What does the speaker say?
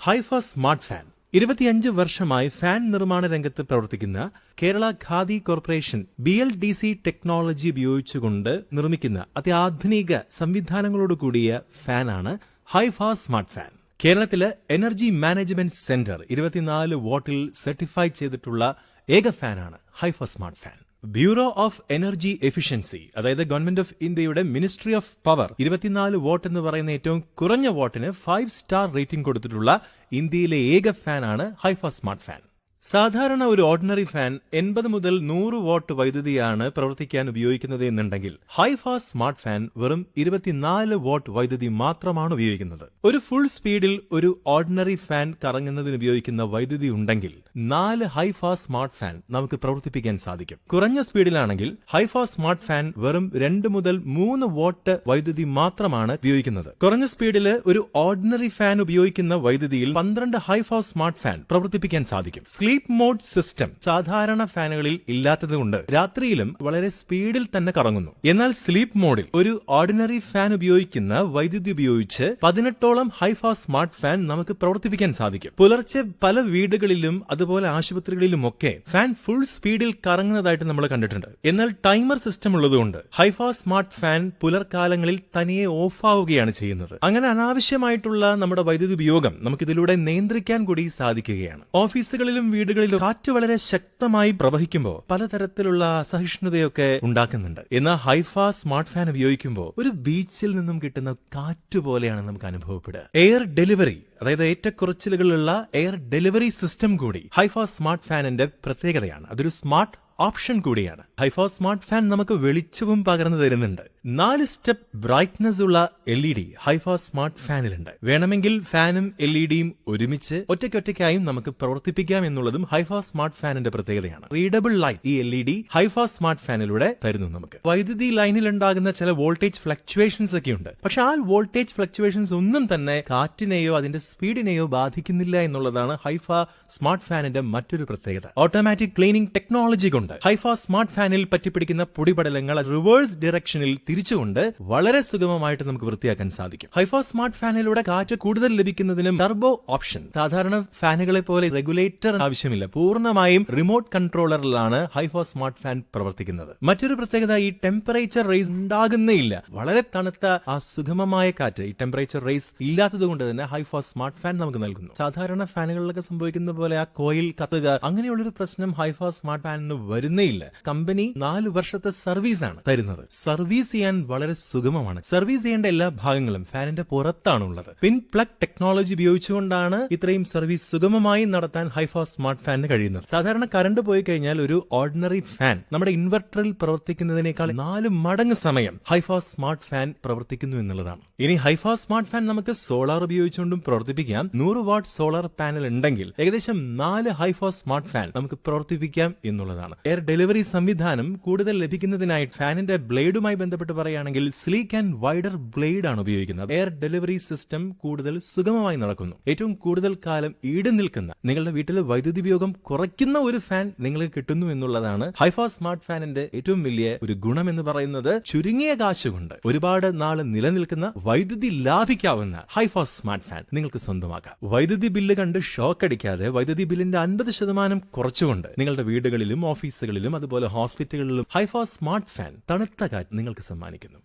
Haifa smart fan 25 വർഷമായി fan നിർമ്മാണ രംഗത്ത് പ്രവർത്തിക്കുന്ന Kerala khadi corporation BLDC technology ഉപയോഗിച്ചുകൊണ്ട് നിർമ്മിക്കുന്ന അത്യാധുനിക സംവിധാനങ്ങളോടുകൂടിയ ഫാനാണ് ഹൈഫ സ്മാർട്ട് ഫാൻ. കേരളത്തിലെ എനർജി മാനേജ്മെന്റ് സെന്റർ 24 വാട്ടിൽ സർട്ടിഫൈ ചെയ്തിട്ടുള്ള ഏക ഫാനാണ് Haifa smart fan. Bureau of energy efficiency, അതായത് ഗവൺമെന്റ് ഓഫ് ഇന്ത്യയുടെ മിനിസ്ട്രി ഓഫ് പവർ 24 വാട്ട് എന്ന് പറയുന്ന ഏറ്റവും കുറഞ്ഞ വാട്ടിന് 5 സ്റ്റാർ റേറ്റിംഗ് കൊടുത്തിട്ടുള്ള ഇന്ത്യയിലെ ഏക ഫാനാണ് ഹൈഫ സ്മാർട്ട് ഫാൻ. സാധാരണ ഒരു ഓർഡിനറി ഫാൻ 80 മുതൽ 100 വാട്ട് വൈദ്യുതിയാണ് പ്രവർത്തിക്കാൻ ഉപയോഗിക്കുന്നത് എന്നുണ്ടെങ്കിൽ ഹൈഫ സ്മാർട്ട് ഫാൻ വെറും 24 വാട്ട് വൈദ്യുതി മാത്രമാണ് ഉപയോഗിക്കുന്നത്. ഒരു ഫുൾ സ്പീഡിൽ ഒരു ഓർഡിനറി ഫാൻ കറങ്ങുന്നതിന് ഉപയോഗിക്കുന്ന വൈദ്യുതി ഉണ്ടെങ്കിൽ 4 ഹൈഫ സ്മാർട്ട് ഫാൻ നമുക്ക് പ്രവർത്തിപ്പിക്കാൻ സാധിക്കും. കുറഞ്ഞ സ്പീഡിലാണെങ്കിൽ ഹൈഫ സ്മാർട്ട് ഫാൻ വെറും 2 മുതൽ 3 വാട്ട് വൈദ്യുതി മാത്രമാണ് ഉപയോഗിക്കുന്നത്. കുറഞ്ഞ സ്പീഡിൽ ഒരു ഓർഡിനറി ഫാൻ ഉപയോഗിക്കുന്ന വൈദ്യുതിയിൽ 12 ഹൈഫ സ്മാർട്ട് ഫാൻ പ്രവർത്തിപ്പിക്കാൻ സാധിക്കും. സ്ലീപ്പ് മോഡ് സിസ്റ്റം സാധാരണ ഫാനുകളിൽ ഇല്ലാത്തതുകൊണ്ട് രാത്രിയിലും വളരെ സ്പീഡിൽ തന്നെ കറങ്ങുന്നു. എന്നാൽ സ്ലീപ്പ് മോഡിൽ ഒരു ഓർഡിനറി ഫാൻ ഉപയോഗിക്കുന്ന വൈദ്യുതി ഉപയോഗിച്ച് 18ഓളം ഹൈഫ സ്മാർട്ട് ഫാൻ നമുക്ക് പ്രവർത്തിപ്പിക്കാൻ സാധിക്കും. പുലർച്ചെ പല വീടുകളിലും അതുപോലെ ആശുപത്രികളിലുമൊക്കെ ഫാൻ ഫുൾ സ്പീഡിൽ കറങ്ങുന്നതായിട്ട് നമ്മൾ കണ്ടിട്ടുണ്ട്. എന്നാൽ ടൈമർ സിസ്റ്റം ഉള്ളതുകൊണ്ട് ഹൈഫ സ്മാർട്ട് ഫാൻ പുലർക്കാലങ്ങളിൽ തനിയെ ഓഫ് ആവുകയാണ് ചെയ്യുന്നത്. അങ്ങനെ അനാവശ്യമായിട്ടുള്ള നമ്മുടെ വൈദ്യുതി ഉപയോഗം നമുക്കിതിലൂടെ നിയന്ത്രിക്കാൻ കൂടി സാധിക്കുകയാണ്. ഓഫീസുകളിലും വീടുകളിലും കാറ്റ് വളരെ ശക്തമായി പ്രവഹിക്കുമ്പോൾ പലതരത്തിലുള്ള അസഹിഷ്ണുതയൊക്കെ ഉണ്ടാക്കുന്നുണ്ട്. എന്നാൽ ഹൈഫ സ്മാർട്ട് ഫാൻ ഉപയോഗിക്കുമ്പോൾ ഒരു ബീച്ചിൽ നിന്നും കിട്ടുന്ന കാറ്റ് പോലെയാണ് നമുക്ക് അനുഭവപ്പെടുക. എയർ ഡെലിവറി, അതായത് ഏറ്റക്കുറച്ചിലുകളുള്ള എയർ ഡെലിവറി സിസ്റ്റം കൂടി ഹൈഫ സ്മാർട്ട് ഫാനിന്റെ പ്രത്യേകതയാണ്. അതൊരു സ്മാർട്ട് ഓപ്ഷൻ കൂടിയാണ്. ഹൈഫ സ്മാർട്ട് ഫാൻ നമുക്ക് വെളിച്ചവും പകർന്നു തരുന്നുണ്ട്. 4 സ്റ്റെപ്പ് ബ്രൈറ്റ്നസ് ഉള്ള LED ഹൈഫ സ്മാർട്ട് ഫാനിലുണ്ട്. വേണമെങ്കിൽ ഫാനും LEDയും ഒരുമിച്ച് ഒറ്റയ്ക്കൊറ്റയ്ക്കായും നമുക്ക് പ്രവർത്തിപ്പിക്കാം എന്നുള്ളതും ഹൈഫ സ്മാർട്ട് ഫാനിന്റെ പ്രത്യേകതയാണ്. റീഡബിൾ ലൈറ്റ് ഈ LED ഹൈഫ സ്മാർട്ട് ഫാനിലൂടെ തരുന്നു നമുക്ക്. വൈദ്യുതി ലൈനിൽ ഉണ്ടാകുന്ന ചില വോൾട്ടേജ് ഫ്ലക്ച്വേഷൻസ് ഒക്കെ ഉണ്ട്. പക്ഷെ ആ വോൾട്ടേജ് ഫ്ലക്ച്വേഷൻസ് ഒന്നും തന്നെ കാറ്റിനെയോ അതിന്റെ സ്പീഡിനെയോ ബാധിക്കുന്നില്ല എന്നുള്ളതാണ് ഹൈഫ സ്മാർട്ട് ഫാനിന്റെ മറ്റൊരു പ്രത്യേകത. ഓട്ടോമാറ്റിക് ക്ലീനിംഗ് ടെക്നോളജി കൊണ്ട് ഹൈഫ സ്മാർട്ട് ഫാനിൽ പറ്റിപ്പിടിക്കുന്ന പൊടിപടലങ്ങൾ റിവേഴ്സ് ഡയറക്ഷനിൽ തിരിച്ചുകൊണ്ട് വളരെ സുഗമമായിട്ട് നമുക്ക് വൃത്തിയാക്കാൻ സാധിക്കും. ഹൈഫ സ്മാർട്ട് ഫാനിലൂടെ കാറ്റ് കൂടുതൽ ലഭിക്കുന്നതിനും ടർബോ ഓപ്ഷൻ, സാധാരണ ഫാനുകളെ പോലെ റെഗുലേറ്റർ ആവശ്യമില്ല. പൂർണ്ണമായും റിമോട്ട് കൺട്രോളറിലാണ് ഹൈഫ സ്മാർട്ട് ഫാൻ പ്രവർത്തിക്കുന്നത്. മറ്റൊരു പ്രത്യേകത, ഈ ടെമ്പറേച്ചർ റേസ് ഉണ്ടാകുന്നേയില്ല. വളരെ തണുത്ത ആ സുഗമമായ കാറ്റ് ഈ ടെമ്പറേച്ചർ റേസ് ഇല്ലാത്തതുകൊണ്ട് തന്നെ ഹൈഫ സ്മാർട്ട് ഫാൻ നമുക്ക് നൽകുന്നു. സാധാരണ ഫാനുകളിലൊക്കെ സംഭവിക്കുന്ന പോലെ ആ കോയിൽ കത്തുക അങ്ങനെയുള്ളൊരു പ്രശ്നം ഹൈഫ സ്മാർട്ട് ഫാനിന് വരുന്നേയില്ല. കമ്പനി 4 വർഷത്തെ സർവീസാണ് തരുന്നത്. സർവീസ് ചെയ്യാൻ വളരെ സുഗമമാണ്. സർവീസ് ചെയ്യേണ്ട എല്ലാ ഭാഗങ്ങളും ഫാനിന്റെ പുറത്താണുള്ളത്. പിൻ പ്ലഗ് ടെക്നോളജി ഉപയോഗിച്ചുകൊണ്ടാണ് ഇത്രയും സർവീസ് സുഗമമായി നടത്താൻ ഹൈഫ സ്മാർട്ട് ഫാനിന് കഴിയുന്നത്. സാധാരണ കറണ്ട് പോയി കഴിഞ്ഞാൽ ഒരു ഓർഡിനറി ഫാൻ നമ്മുടെ ഇൻവെർട്ടറിൽ പ്രവർത്തിക്കുന്നതിനേക്കാൾ 4 മടങ്ങ് സമയം ഹൈഫ സ്മാർട്ട് ഫാൻ പ്രവർത്തിക്കുന്നു എന്നുള്ളതാണ്. ഇനി ഹൈഫ സ്മാർട്ട് ഫാൻ നമുക്ക് സോളാർ ഉപയോഗിച്ചുകൊണ്ടും പ്രവർത്തിപ്പിക്കാം. 100 വാട്ട് സോളാർ പാനൽ ഉണ്ടെങ്കിൽ ഏകദേശം 4 ഹൈഫ സ്മാർട്ട് ഫാൻ നമുക്ക് പ്രവർത്തിപ്പിക്കാം എന്നുള്ളതാണ്. എയർ ഡെലിവറി സംവിധാനം കൂടുതൽ ലഭിക്കുന്നതിനായി ഫാനിന്റെ ബ്ലേഡുമായി ബന്ധപ്പെട്ട് പറയുകയാണെങ്കിൽ സ്ലീക്ക് ആൻഡ് വൈഡർ ബ്ലേഡ് ആണ് ഉപയോഗിക്കുന്നത്. എയർ ഡെലിവറി സിസ്റ്റം കൂടുതൽ സുഗമമായി നടക്കുന്നു. ഏറ്റവും കൂടുതൽ കാലം ഈട് നിൽക്കുന്ന, നിങ്ങളുടെ വീട്ടിലെ വൈദ്യുതി ഉപയോഗം കുറയ്ക്കുന്ന ഒരു ഫാൻ നിങ്ങൾക്ക് കിട്ടുന്നു എന്നുള്ളതാണ് ഹൈഫ സ്മാർട്ട് ഫാനിന്റെ ഏറ്റവും വലിയ ഒരു ഗുണം എന്ന് പറയുന്നത്. ചുരുങ്ങിയ കാശുകൊണ്ട് ഒരുപാട് നാള് നിലനിൽക്കുന്ന വൈദ്യുതി ലാഭിക്കാവുന്ന ഹൈഫ സ്മാർട്ട് ഫാൻ നിങ്ങൾക്ക് സ്വന്തമാക്കാം. വൈദ്യുതി ബില്ല് കണ്ട് ഷോക്ക് അടിക്കാതെ വൈദ്യുതി ബില്ലിന്റെ 50% കുറച്ചുകൊണ്ട് നിങ്ങളുടെ വീടുകളിലും ഓഫീസുകളിലും അതുപോലെ ഹോസ്പിറ്റലുകളിലും ഹൈഫ സ്മാർട്ട് ഫാൻ തണുത്ത കാറ്റ് നിങ്ങൾക്ക് സമ്മാനിക്കുന്നു.